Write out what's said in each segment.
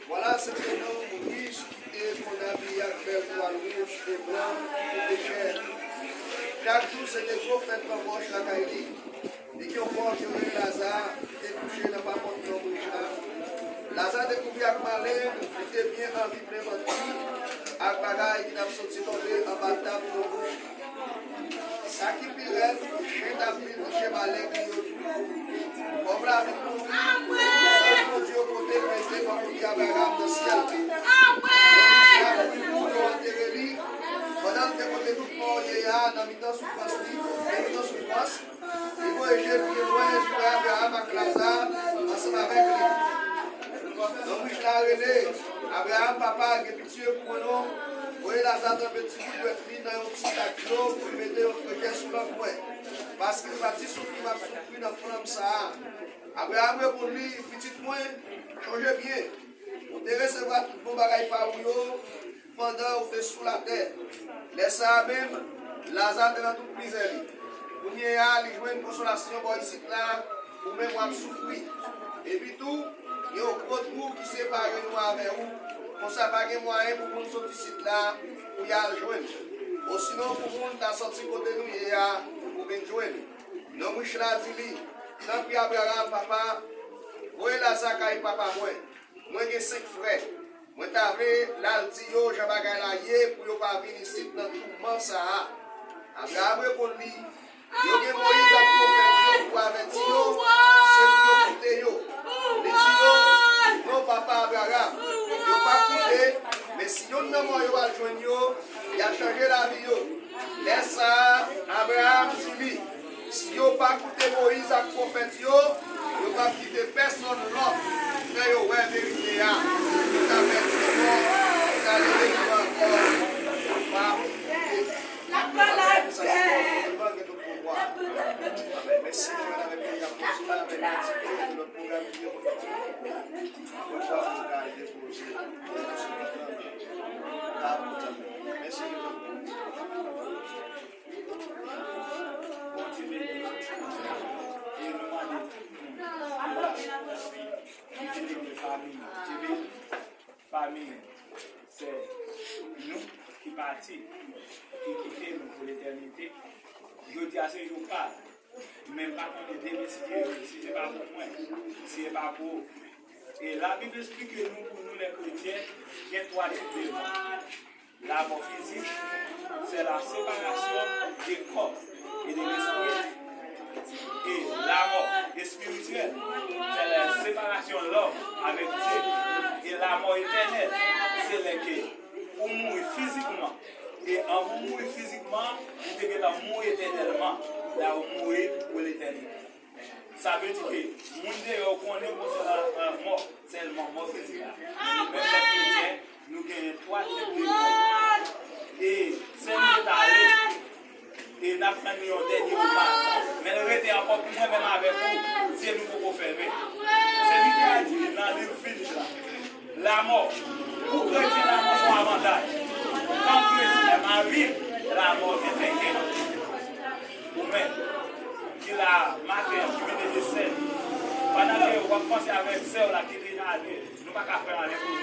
Voilà ce que nous riches et qu'on habille avec belle toile rouge et blanc et cher. Chaque jour, c'est des gros fêtes pour moi, la Kaili. Et qui ont mangé Lazare, qui était couché dans ma porte de Richard. Lazare découvert avec Malin, qui était bien en vie préventive, avec bagaille qui n'a sorti tomber en bataille de rouge. Ça qui pirait, j'ai d'appris chez Malin qui est comme la vie pour nous, Dieu côté resté comme on dit à Abraham dans le ciel. Pendant que côté tout le monde est là, dans le temps souffrance, il faut échec bien loin, je vais Abraham avec Lazare, ensemble avec lui. Donc, je l'ai arrêté. Abraham, papa, qui est petit pour nous. Vous voyez Lazare dans un petit bout de vie, dans un petit tableau, pour mettre un projet sur le point. Parce qu'il va dire souffrir, va souffrir dans le fond de ça. Abraham répond lui, petit point, changez bien. On te recevra tout bon bagaille par vous pendant que vous êtes sous la terre. Laissez ça même, Lazare est dans toute misère. Pour nous, il joue une consolation pour ici là, pour même souffrir. Et puis tout, il y a un gros trou qui sépare nous avec vous. On ne sait pas de moyen pour nous sortir ici là, pour y aller joindre. Ou sinon, pour nous, dans sorti côté nous, il y a pour venir joindre. Donc, je suis là, tant pis Abraham, papa, vous voyez la Zakaï, papa, moi, j'ai 5 frères. Moi, t'avais l'altio, j'ai bagay la yé, pour ne pas venir ici dans tout le monde, ça. Abraham répond lui, yo gen Moïse a prophète pour avertir, c'est pour écouter yo. Les yo, non, papa Abraham, yo pas écouté, mais si yo n'a pas yo à joindre yo, il a changé la vie yo. Laisse ça, Abraham dit lui. Si vous n'avez pas écouté Moïse et le prophète, vous n'avez pas quitté personne l'autre. Mais vous avez vérité. Vous avez fait tout le monde. Vous allez vivre encore. La parole est merci pour la réponse avec le programme qui est merci. Famille, c'est nous qui partis, qui quittons pour l'éternité. Je dis à ce jour-là, même pas qu'on est décidé, si ce n'est pas pour moi, si ce n'est pas pour vous. Et la Bible explique que nous, pour nous les chrétiens, il y a 3 types de mort. La mort physique, c'est la séparation des corps et de l'esprit. Et la mort spirituelle, c'est la séparation de l'homme avec Dieu. Et la mort éternelle, c'est laquelle on mourir physiquement. Et en mourir physiquement, vous devez mourir éternellement. Là, on mourir pour l'éternité. Ça veut dire que le monde connaît la mort, c'est le mort physique. Mais les chrétiens, nous gagnons 3 types de mort. Et c'est nous d'aller. Et nous avons pris un dernier repas. Mais nous restons encore plus loin même avec vous, si nous pouvons faire. C'est lui qui a dit dans le livre finish là. La mort, pour chrétien, la mort sont avantage. Quand chrétien est marié, la mort est inquiète. Vous-même, qui l'a matin, qui vient de scène. Pendant que vous pensez avec celle là qui est déjà allée, nous ne pouvons pas faire un époux.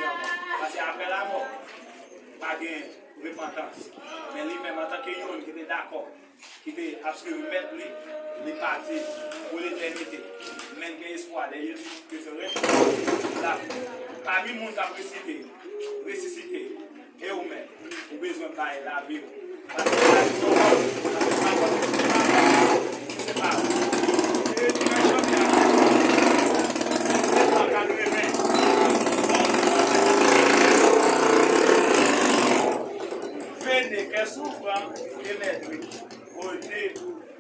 Parce qu'après la mort, pas de repentance. Mais lui-même, en tant que Yon, qui était d'accord, qui était absolument mettre lui, il est parti pour l'éternité. Même qu'il y ait espoir de Jésus, que ce là, parmi les gens qui ont ressuscité, et vous-même, vous avez besoin de la vie. Parce que la vie, c'est pas venez qu'elle souffrant et maîtrise.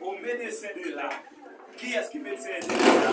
Au médecin de là. Qui est-ce qui médecin de là?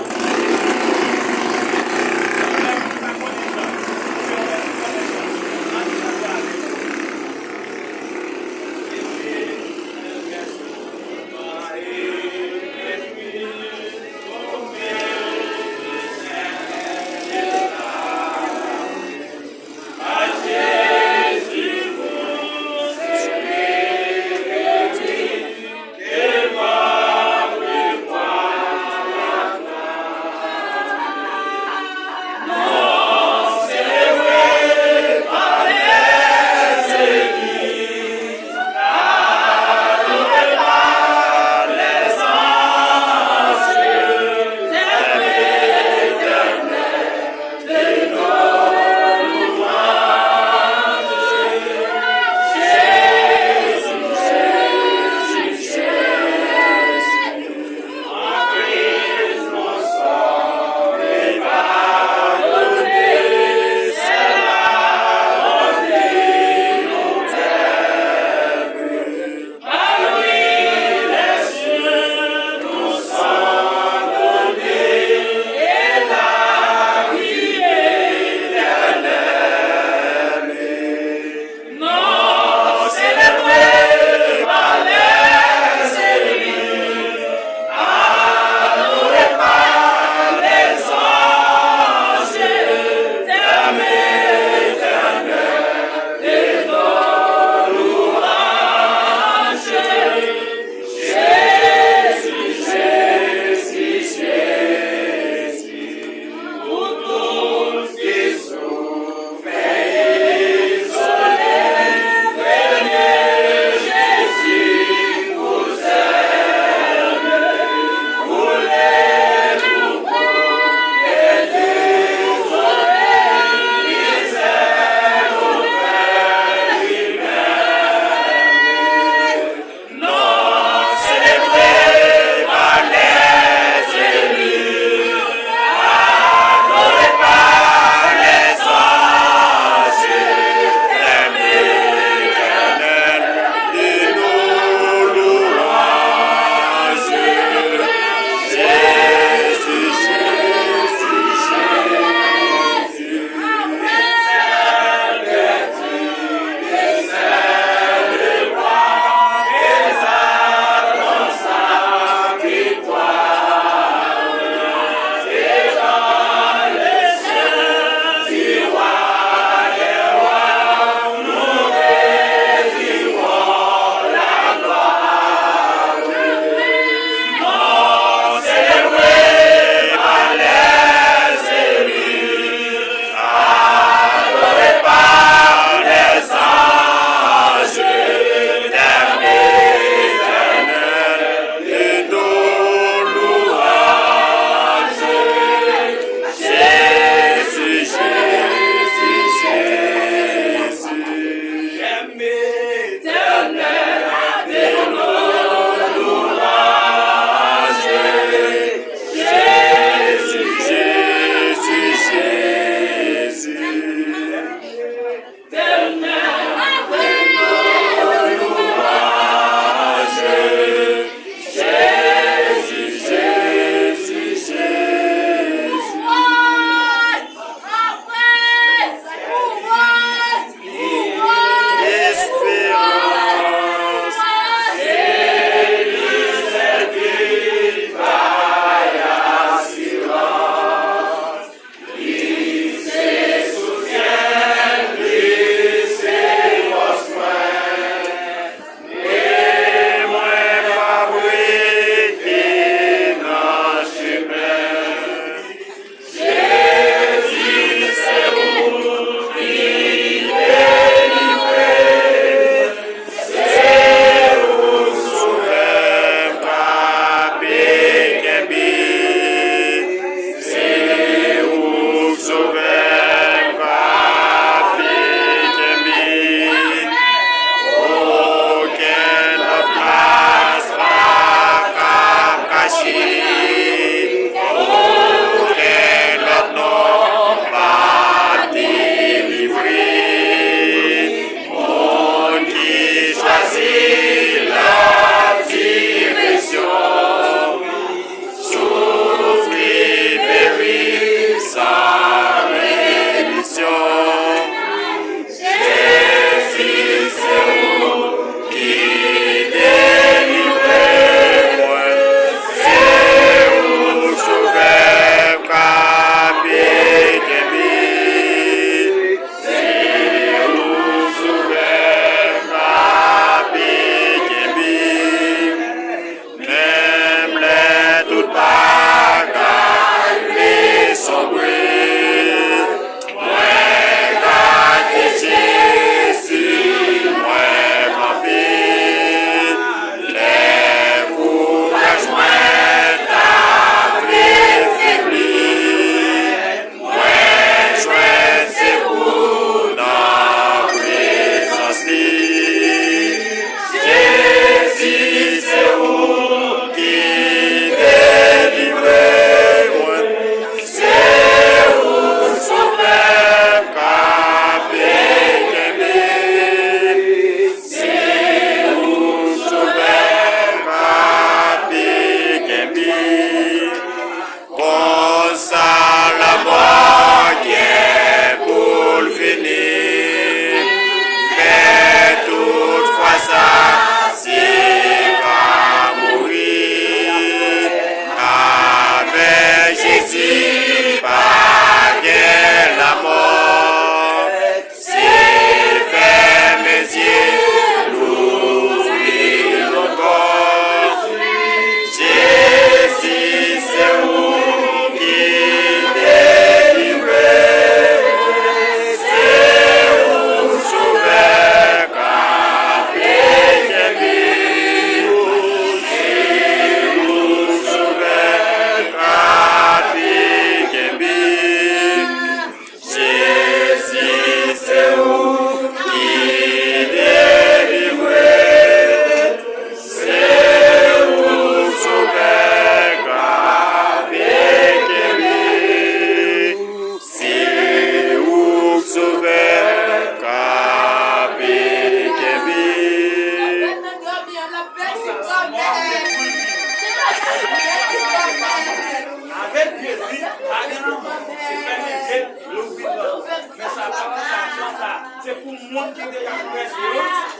c'est pour le monde qui est déjà pressé,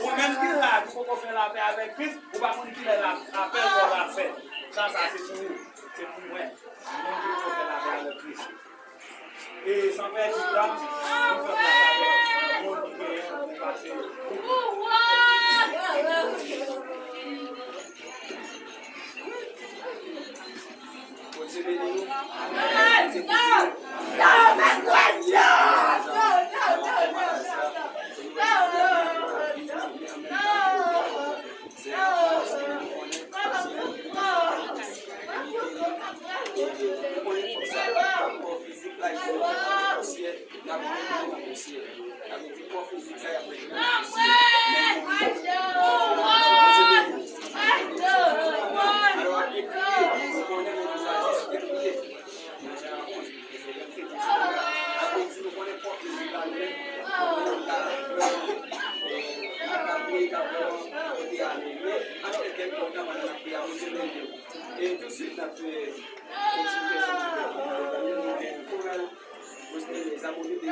ou même qui là, qui peut faire la paix avec Christ, ou pas qu'on qui est la paix pour la faire. Ça c'est pour vous, c'est pour moi. Le monde qui peut faire la paix avec Christ. Et sans faire du temps, on fait la paix avec le monde qui est passé. Et tout de suite, ça fait les abonnés de Dieu.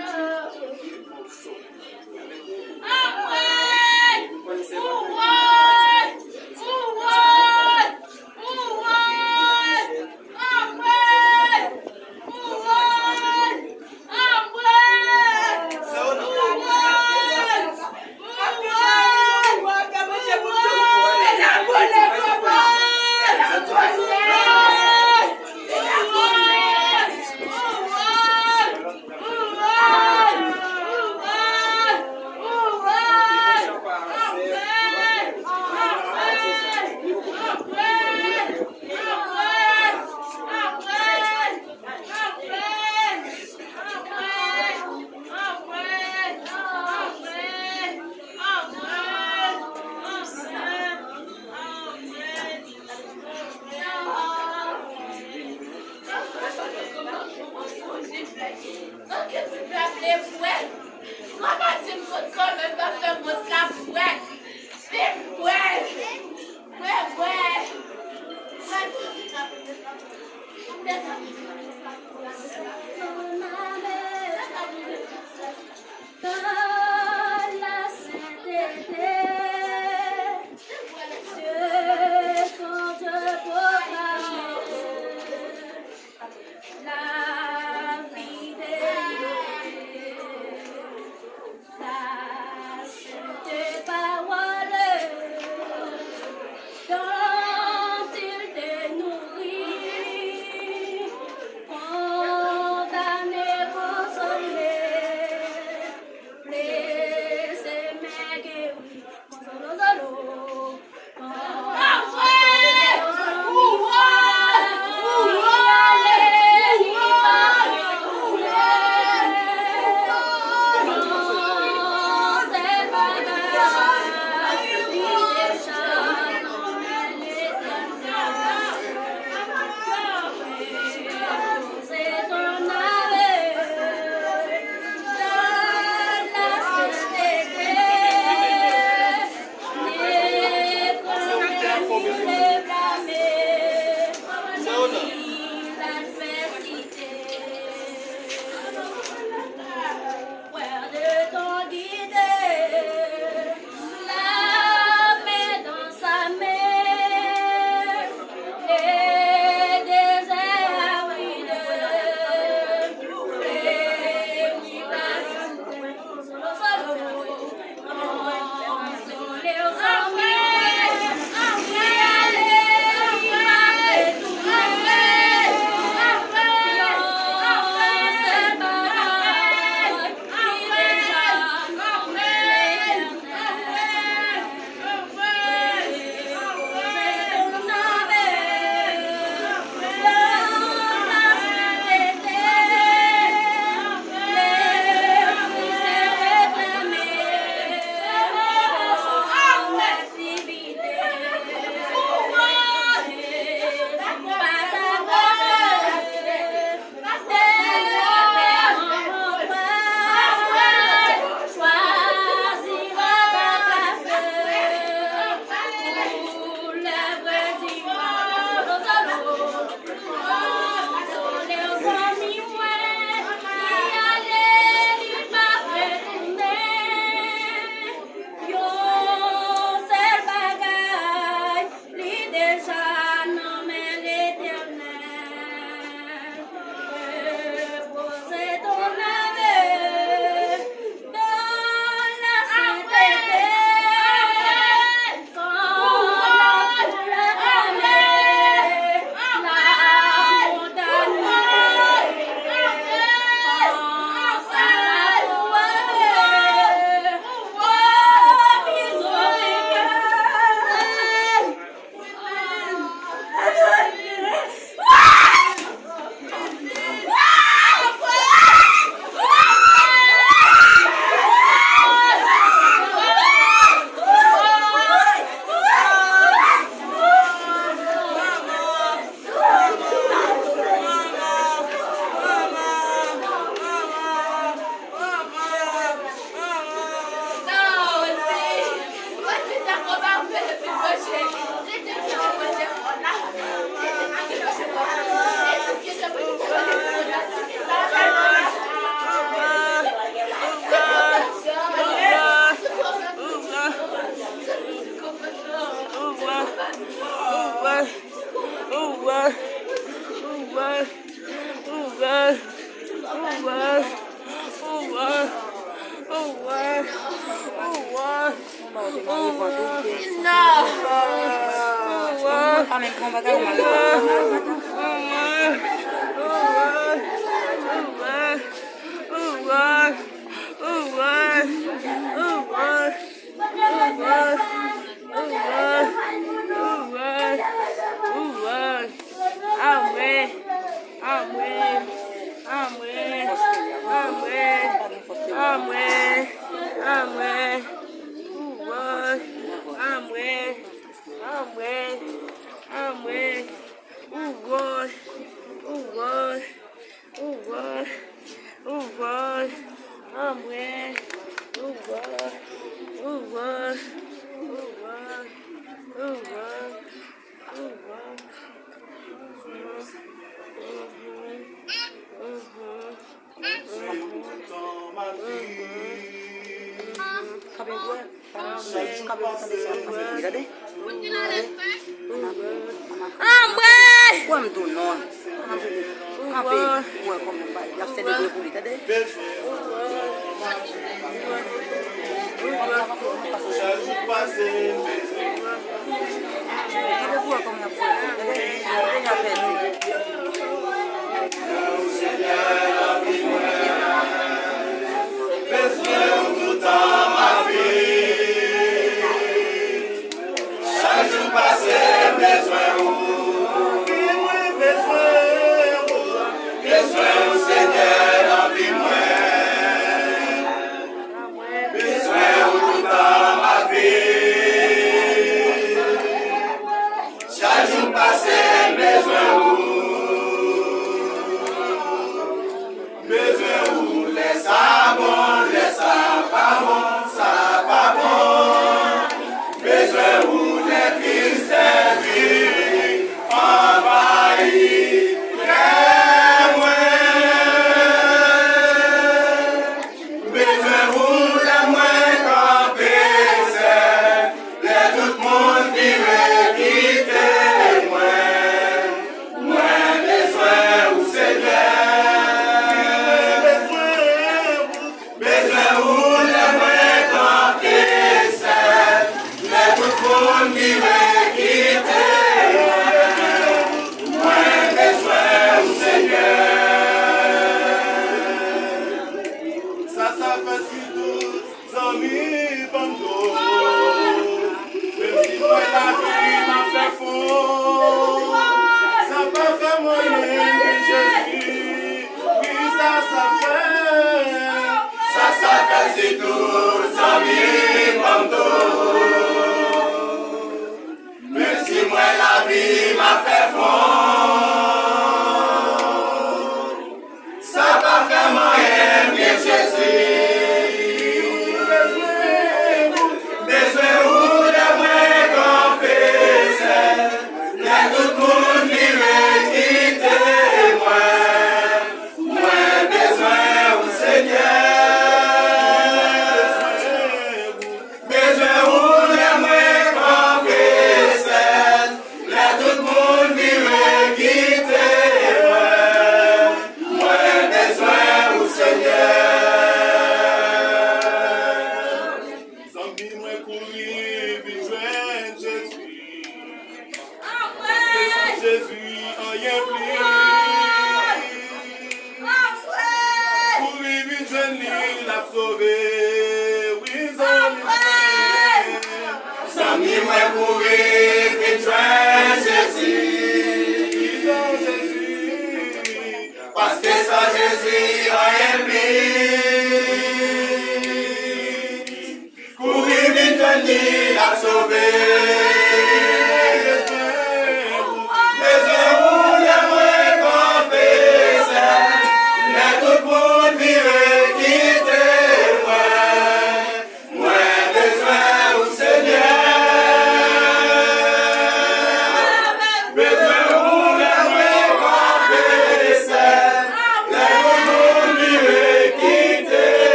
Sauver.